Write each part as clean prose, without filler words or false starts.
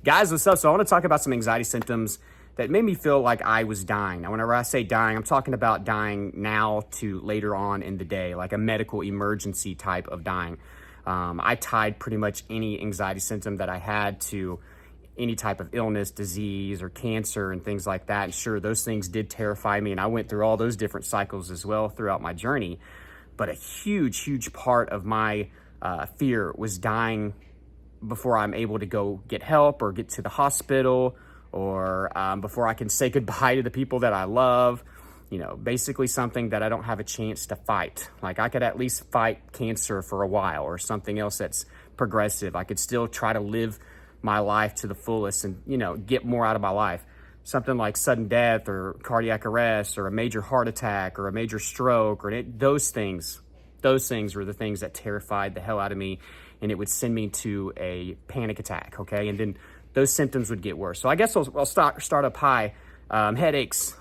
Guys, what's up? So I want to talk about some anxiety symptoms that made me feel like I was dying. Now, whenever I say dying, I'm talking about dying now to later on in the day, like a medical emergency type of dying. I tied pretty much any anxiety symptom that I had to any type of illness, disease, or cancer and things like that. And sure, those things did terrify me, and I went through all those different cycles as well throughout my journey. But a huge part of my fear was dying before I'm able to go get help or get to the hospital, or before I can say goodbye to the people that I love. You know, basically something that I don't have a chance to fight. Like, I could at least fight cancer for a while, or something else that's progressive. I could still try to live my life to the fullest and, you know, get more out of my life. Something like sudden death or cardiac arrest or a major heart attack or a major stroke, or those things were the things that terrified the hell out of me, and it would send me to a panic attack, okay? And then those symptoms would get worse. So I guess I'll start up high. Headaches.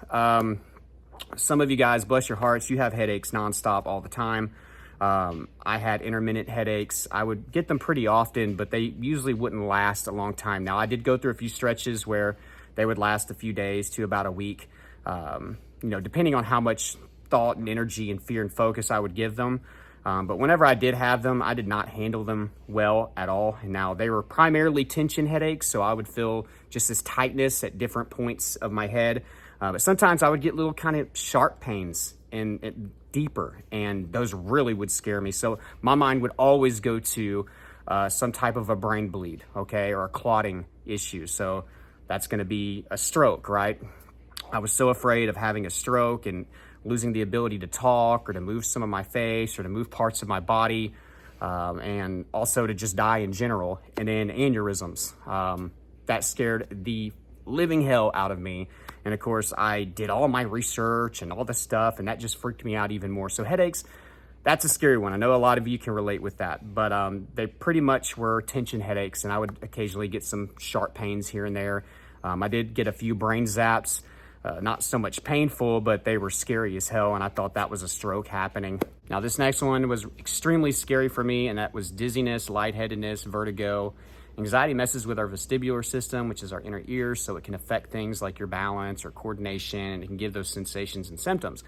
Some of you guys, bless your hearts, you have headaches nonstop all the time. I had intermittent headaches. I would get them pretty often, but they usually wouldn't last a long time. Now, I did go through a few stretches where they would last a few days to about a week, you know, depending on how much thought and energy and fear and focus I would give them. But whenever I did have them, I did not handle them well at all. And now, they were primarily tension headaches, so I would feel just this tightness at different points of my head. But sometimes I would get little kind of sharp pains and deeper, and those really would scare me. So my mind would always go to some type of a brain bleed, okay, or a clotting issue. So that's going to be a stroke, right? I was so afraid of having a stroke and losing the ability to talk or to move some of my face or to move parts of my body, and also to just die in general. And then aneurysms. That scared the living hell out of me. And of course, I did all my research and all this stuff, and that just freaked me out even more. So headaches, that's a scary one. I know a lot of you can relate with that, but they pretty much were tension headaches, and I would occasionally get some sharp pains here and there. I did get a few brain zaps. Not so much painful, but they were scary as hell, and I thought that was a stroke happening. Now, this next one was extremely scary for me, and that was dizziness, lightheadedness, vertigo. Anxiety messes with our vestibular system, which is our inner ears, so it can affect things like your balance or coordination, and it can give those sensations and symptoms.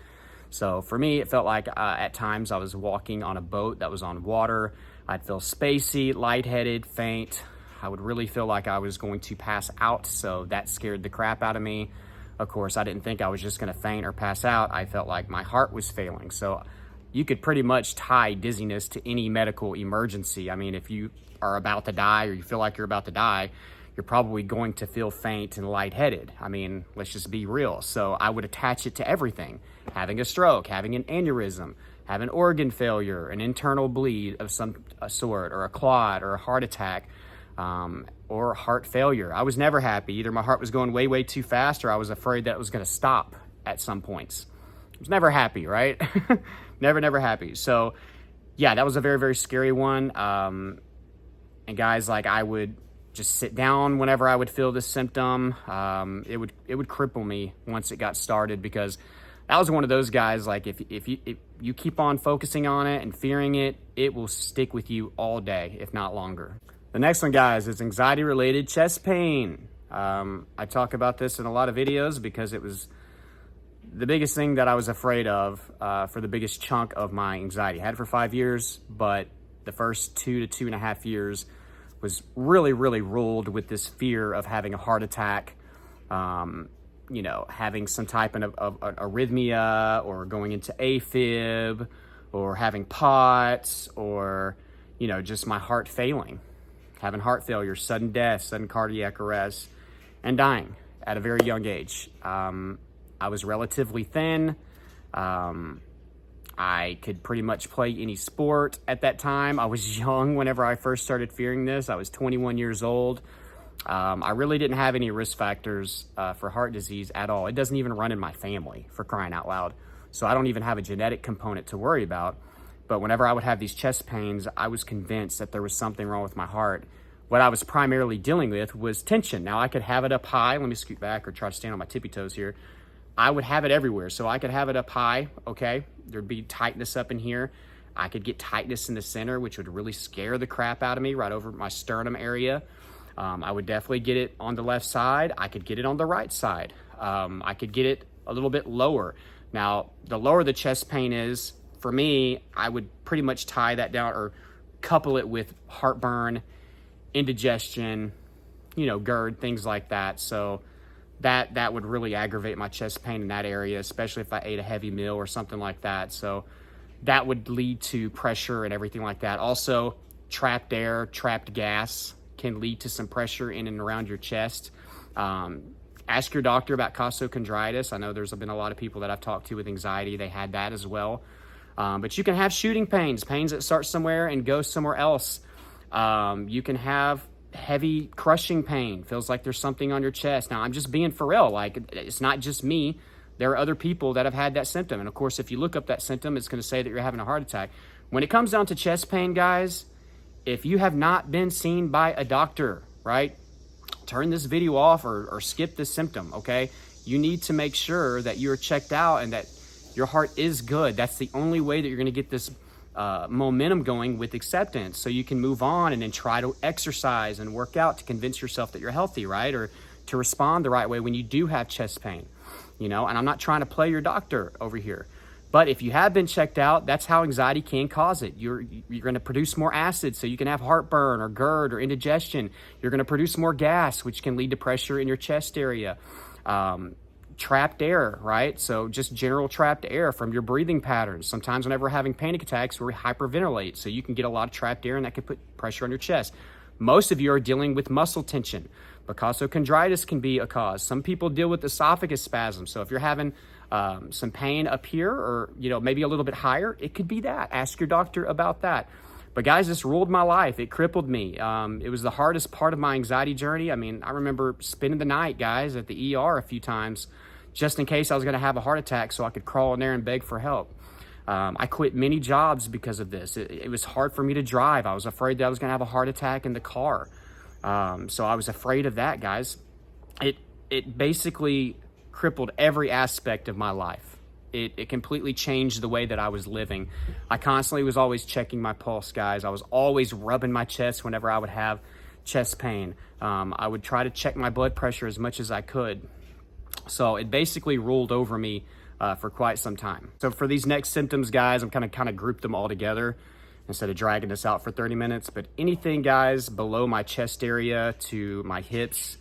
So for me, it felt like at times I was walking on a boat that was on water. I'd feel spacey, lightheaded, faint. I would really feel like I was going to pass out, so that scared the crap out of me. Of course, I didn't think I was just going to faint or pass out. I felt like my heart was failing. So you could pretty much tie dizziness to any medical emergency. I mean, if you are about to die or you feel like you're about to die, you're probably going to feel faint and lightheaded. I mean, let's just be real. So I would attach it to everything. Having a stroke, having an aneurysm, having organ failure, an internal bleed of some sort, or a clot, or a heart attack, or heart failure. I was never happy. Either my heart was going way too fast, or I was afraid that it was going to stop at some points. I was never happy, right? never happy. So yeah, that was a very scary one. And guys, like, I would just sit down whenever I would feel this symptom. It would cripple me once it got started, because I was one of those guys, like, if you keep on focusing on it and fearing it, it will stick with you all day, if not longer. The next one, guys, is anxiety-related chest pain. I talk about this in a lot of videos because it was the biggest thing that I was afraid of for the biggest chunk of my anxiety. I had it for 5 years, but the first 2 to 2.5 years was really ruled with this fear of having a heart attack, you know, having some type of arrhythmia, or going into AFib, or having POTS, or, you know, just my heart failing, having heart failure, sudden death, sudden cardiac arrest, and dying at a very young age. I was relatively thin. I could pretty much play any sport at that time. I was young whenever I first started fearing this. I was 21 years old. I really didn't have any risk factors for heart disease at all. It doesn't even run in my family, for crying out loud. So I don't even have a genetic component to worry about. But whenever I would have these chest pains, I was convinced that there was something wrong with my heart. What I was primarily dealing with was tension. Now, I could have it up high. Let me scoot back or try to stand on my tippy toes here. I would have it everywhere. So I could have it up high, okay? There'd be tightness up in here. I could get tightness in the center, which would really scare the crap out of me, right over my sternum area. I would definitely get it on the left side. I could get it on the right side. I could get it a little bit lower. Now, the lower the chest pain is, for me, I would pretty much tie that down or couple it with heartburn, indigestion, GERD, things like that. So that would really aggravate my chest pain in that area, especially if I ate a heavy meal or something like that. So that would lead to pressure and everything like that. Also, trapped air, trapped gas can lead to some pressure in and around your chest. Ask your doctor about costochondritis. I know there's been a lot of people that I've talked to with anxiety. They had that as well. But you can have shooting pains that start somewhere and go somewhere else. You can have heavy crushing pain. Feels like there's something on your chest. Now, I'm just being for real. Like, it's not just me. There are other people that have had that symptom. And of course, if you look up that symptom, it's going to say that you're having a heart attack. When it comes down to chest pain, guys, if you have not been seen by a doctor, right, turn this video off or skip this symptom, okay? You need to make sure that you're checked out and that your heart is good. That's the only way that you're going to get this momentum going with acceptance, so you can move on and then try to exercise and work out to convince yourself that you're healthy, right? Or to respond the right way when you do have chest pain, and I'm not trying to play your doctor over here. But if you have been checked out, that's how anxiety can cause it. You're going to produce more acid, so you can have heartburn or GERD or indigestion. You're going to produce more gas, which can lead to pressure in your chest area. Trapped air, right? So just general trapped air from your breathing patterns. Sometimes whenever we're having panic attacks, we hyperventilate, so you can get a lot of trapped air, and that could put pressure on your chest. Most of you are dealing with muscle tension. Costochondritis can be a cause. Some people deal with esophagus spasms. So if you're having some pain up here or, maybe a little bit higher, it could be that. Ask your doctor about that. But guys, this ruled my life. It crippled me. It was the hardest part of my anxiety journey. I mean, I remember spending the night, guys, at the ER a few times just in case I was going to have a heart attack so I could crawl in there and beg for help. I quit many jobs because of this. It was hard for me to drive. I was afraid that I was going to have a heart attack in the car. So I was afraid of that, guys. It basically crippled every aspect of my life. It completely changed the way that I was living. I constantly was always checking my pulse, guys. I was always rubbing my chest whenever I would have chest pain. I would try to check my blood pressure as much as I could. So it basically ruled over me for quite some time. So for these next symptoms, guys, I'm kind of grouped them all together instead of dragging this out for 30 minutes. But anything, guys, below my chest area to my hips,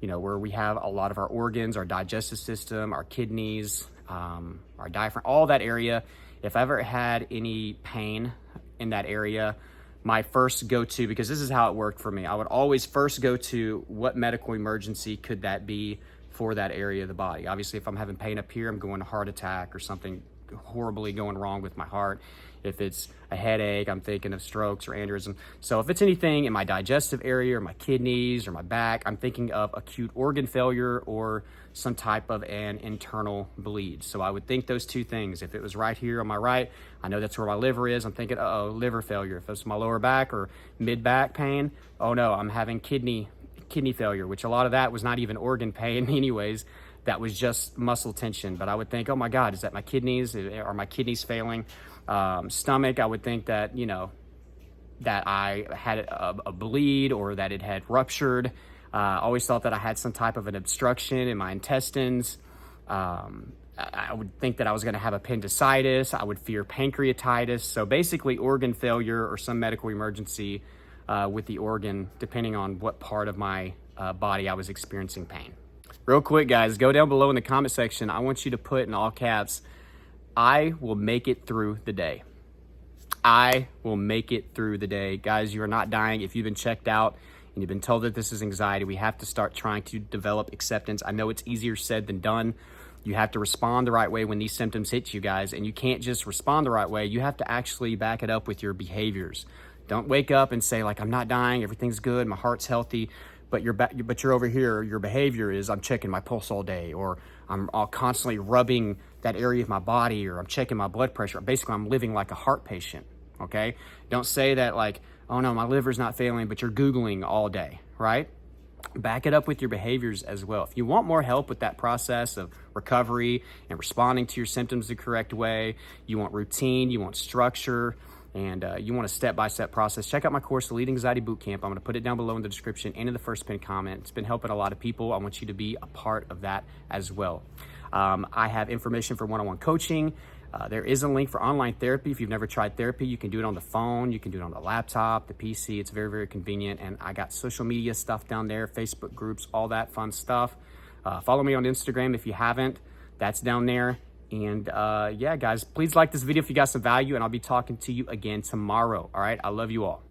where we have a lot of our organs, our digestive system, our kidneys, our diaphragm, all that area. If I ever had any pain in that area, my first go-to, because this is how it worked for me, I would always first go to what medical emergency could that be for that area of the body. Obviously, if I'm having pain up here, I'm going to heart attack or something horribly going wrong with my heart. If it's a headache, I'm thinking of strokes or aneurysm. So if it's anything in my digestive area or my kidneys or my back, I'm thinking of acute organ failure or some type of an internal bleed. So I would think those two things. If it was right here on my right, I know that's where my liver is. I'm thinking, liver failure. If it's my lower back or mid-back pain, oh no, I'm having kidney failure, which a lot of that was not even organ pain anyways. That was just muscle tension. But I would think, oh my God, is that my kidneys? Are my kidneys failing? Stomach, I would think that, that I had a bleed or that it had ruptured. I always thought that I had some type of an obstruction in my intestines. I would think that I was going to have appendicitis. I would fear pancreatitis. So basically organ failure or some medical emergency with the organ, depending on what part of my body I was experiencing pain. Real quick, guys, go down below in the comment section. I want you to put in all caps, I will make it through the day. I will make it through the day. Guys, you are not dying. If you've been checked out and you've been told that this is anxiety, we have to start trying to develop acceptance. I know it's easier said than done. You have to respond the right way when these symptoms hit you, guys. And you can't just respond the right way. You have to actually back it up with your behaviors. Don't wake up and say, like, I'm not dying, everything's good, my heart's healthy. But you're over here, your behavior is I'm checking my pulse all day, or I'm constantly rubbing that area of my body, or I'm checking my blood pressure. Basically, I'm living like a heart patient, okay? Don't say that like, oh no, my liver's not failing, but you're Googling all day, right? Back it up with your behaviors as well. If you want more help with that process of recovery and responding to your symptoms the correct way, you want routine, you want structure, and you want a step-by-step process, check out my course, The Lead Anxiety Bootcamp. I'm going to put it down below in the description and in the first pinned comment. It's been helping a lot of people. I want you to be a part of that as well. I have information for one-on-one coaching. There is a link for online therapy. If you've never tried therapy, you can do it on the phone, you can do it on the laptop, the PC. It's very, very convenient. And I got social media stuff down there, Facebook groups, all that fun stuff. Follow me on Instagram if you haven't. That's down there. And yeah, guys, please like this video if you got some value, and I'll be talking to you again tomorrow. All right, I love you all.